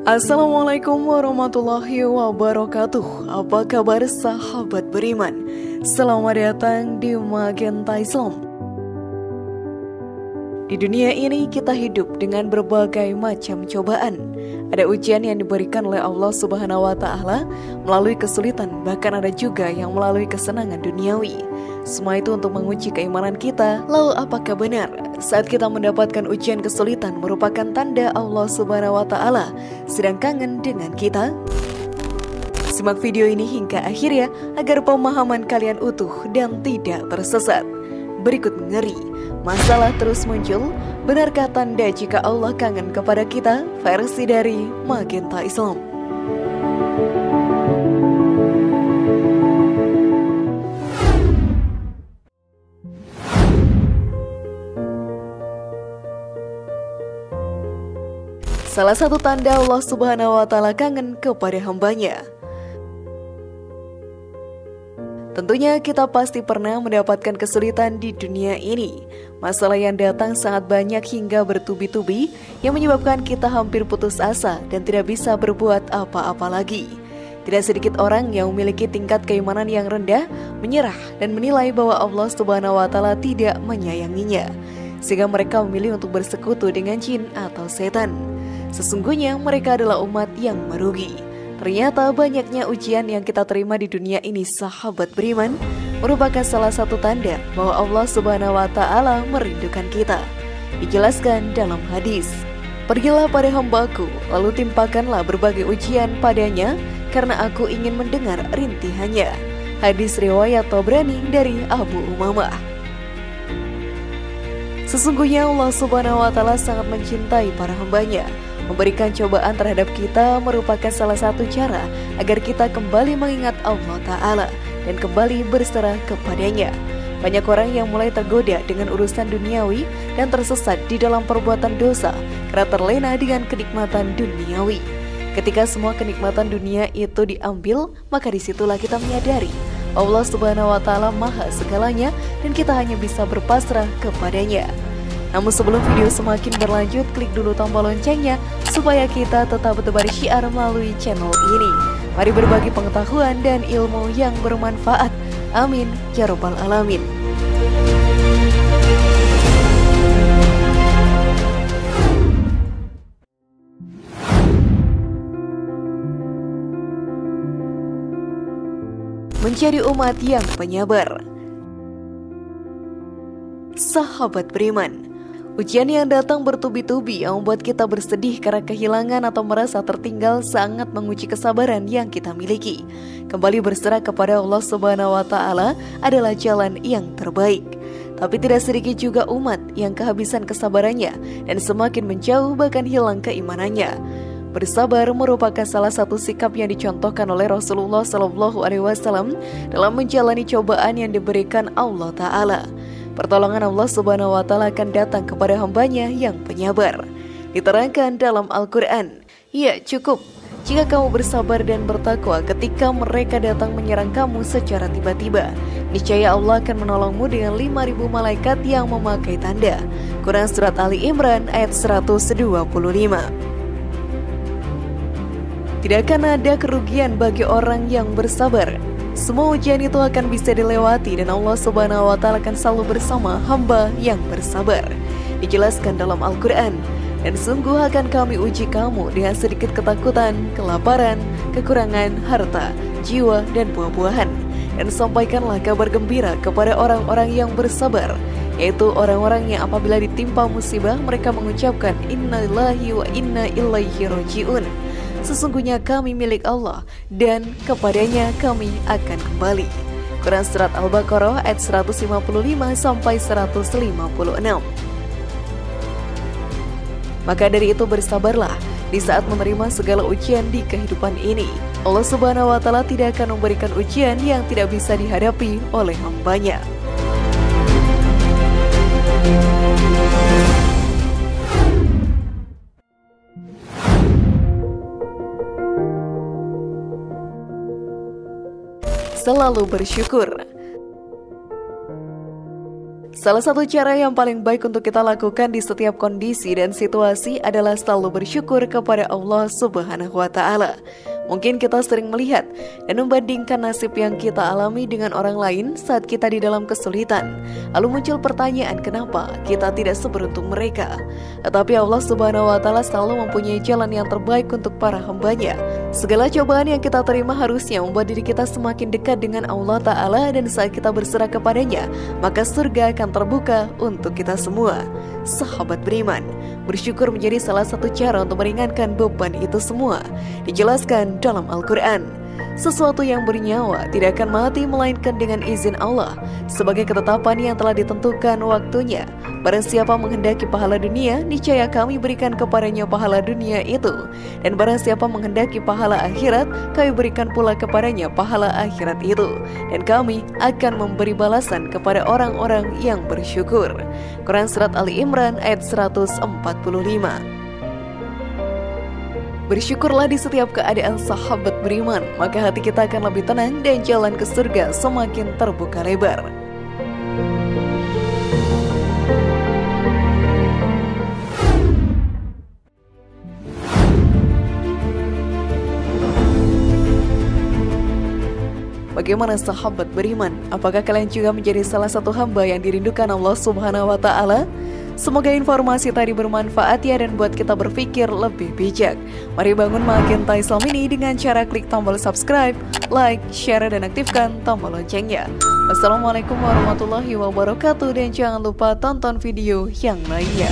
Assalamualaikum warahmatullahi wabarakatuh. Apa kabar sahabat beriman? Selamat datang di Magenta Islam. Di dunia ini kita hidup dengan berbagai macam cobaan. Ada ujian yang diberikan oleh Allah Subhanahu wa Ta'ala melalui kesulitan, bahkan ada juga yang melalui kesenangan duniawi. Semua itu untuk menguji keimanan kita. Lalu apakah benar saat kita mendapatkan ujian kesulitan merupakan tanda Allah Subhanahu wa Ta'ala sedang kangen dengan kita? Simak video ini hingga akhir ya, agar pemahaman kalian utuh dan tidak tersesat. Berikut ngeri, masalah terus muncul. Benarkah tanda jika Allah kangen kepada kita? Versi dari Magenta Islam. Salah satu tanda Allah Subhanahu wa Ta'ala kangen kepada hambanya. Tentunya kita pasti pernah mendapatkan kesulitan di dunia ini. Masalah yang datang sangat banyak hingga bertubi-tubi yang menyebabkan kita hampir putus asa dan tidak bisa berbuat apa-apa lagi. Tidak sedikit orang yang memiliki tingkat keimanan yang rendah, menyerah dan menilai bahwa Allah Subhanahu wa Ta'ala tidak menyayanginya, sehingga mereka memilih untuk bersekutu dengan jin atau setan. Sesungguhnya mereka adalah umat yang merugi. Ternyata banyaknya ujian yang kita terima di dunia ini, sahabat beriman, merupakan salah satu tanda bahwa Allah Subhanahu wa Ta'ala merindukan kita. Dijelaskan dalam hadis, "Pergilah pada hambaku, lalu timpakanlah berbagai ujian padanya, karena aku ingin mendengar rintihannya." Hadis riwayat Tabrani dari Abu Umamah. Sesungguhnya Allah Subhanahu wa Ta'ala sangat mencintai para hambanya. Memberikan cobaan terhadap kita merupakan salah satu cara agar kita kembali mengingat Allah Ta'ala dan kembali berserah kepadanya. Banyak orang yang mulai tergoda dengan urusan duniawi dan tersesat di dalam perbuatan dosa karena terlena dengan kenikmatan duniawi. Ketika semua kenikmatan dunia itu diambil, maka disitulah kita menyadari Allah Subhanahu wa Ta'ala maha segalanya dan kita hanya bisa berpasrah kepadanya. Namun sebelum video semakin berlanjut, klik dulu tombol loncengnya supaya kita tetap bertebar syiar melalui channel ini. Mari berbagi pengetahuan dan ilmu yang bermanfaat. Amin ya rabbal alamin. Menjadi umat yang penyabar. Sahabat beriman, ujian yang datang bertubi-tubi yang membuat kita bersedih karena kehilangan atau merasa tertinggal sangat menguji kesabaran yang kita miliki. Kembali berserah kepada Allah Subhanahu wa Ta'ala adalah jalan yang terbaik. Tapi tidak sedikit juga umat yang kehabisan kesabarannya dan semakin menjauh bahkan hilang keimanannya. Bersabar merupakan salah satu sikap yang dicontohkan oleh Rasulullah SAW dalam menjalani cobaan yang diberikan Allah Ta'ala. Pertolongan Allah Subhanahu wa Ta'ala akan datang kepada hambanya yang penyabar. Diterangkan dalam Al-Quran, "Ya, cukup jika kamu bersabar dan bertakwa ketika mereka datang menyerang kamu secara tiba-tiba. Niscaya Allah akan menolongmu dengan 5.000 malaikat yang memakai tanda." Quran Surat Ali Imran ayat 125. Tidak akan ada kerugian bagi orang yang bersabar. Semua ujian itu akan bisa dilewati dan Allah Subhanahu wa Ta'ala akan selalu bersama hamba yang bersabar. Dijelaskan dalam Al-Quran, "Dan sungguh akan kami uji kamu dengan sedikit ketakutan, kelaparan, kekurangan harta, jiwa, dan buah-buahan. Dan sampaikanlah kabar gembira kepada orang-orang yang bersabar, yaitu orang-orang yang apabila ditimpa musibah mereka mengucapkan Inna lillahi wa inna ilaihi raji'un. Sesungguhnya kami milik Allah dan kepadanya kami akan kembali." Quran Surat Al-Baqarah ayat 155-156. Maka dari itu bersabarlah di saat menerima segala ujian di kehidupan ini. Allah Subhanahu wa Ta'ala tidak akan memberikan ujian yang tidak bisa dihadapi oleh hambanya. Selalu bersyukur. Salah satu cara yang paling baik untuk kita lakukan di setiap kondisi dan situasi adalah selalu bersyukur kepada Allah Subhanahu wa Ta'ala. Mungkin kita sering melihat dan membandingkan nasib yang kita alami dengan orang lain saat kita di dalam kesulitan. Lalu muncul pertanyaan, kenapa kita tidak seberuntung mereka? Tetapi Allah Subhanahu wa Ta'ala selalu mempunyai jalan yang terbaik untuk para hambanya. Segala cobaan yang kita terima harusnya membuat diri kita semakin dekat dengan Allah Ta'ala, dan saat kita berserah kepadanya, maka surga akan terbuka untuk kita semua. Sahabat beriman, bersyukur menjadi salah satu cara untuk meringankan beban itu semua. Dijelaskan dalam Al-Quran, sesuatu yang bernyawa tidak akan mati melainkan dengan izin Allah, sebagai ketetapan yang telah ditentukan waktunya. Barang siapa menghendaki pahala dunia, niscaya kami berikan kepadanya pahala dunia itu. Dan barang siapa menghendaki pahala akhirat, kami berikan pula kepadanya pahala akhirat itu. Dan kami akan memberi balasan kepada orang-orang yang bersyukur. Quran Surat Ali Imran ayat 145. Bersyukurlah di setiap keadaan sahabat beriman, maka hati kita akan lebih tenang dan jalan ke surga semakin terbuka lebar. Bagaimana sahabat beriman? Apakah kalian juga menjadi salah satu hamba yang dirindukan Allah Subhanahu wa Ta'ala? Semoga informasi tadi bermanfaat ya, dan buat kita berpikir lebih bijak. Mari bangun Magenta Islam ini dengan cara klik tombol subscribe, like, share, dan aktifkan tombol loncengnya. Wassalamualaikum warahmatullahi wabarakatuh, dan jangan lupa tonton video yang lainnya.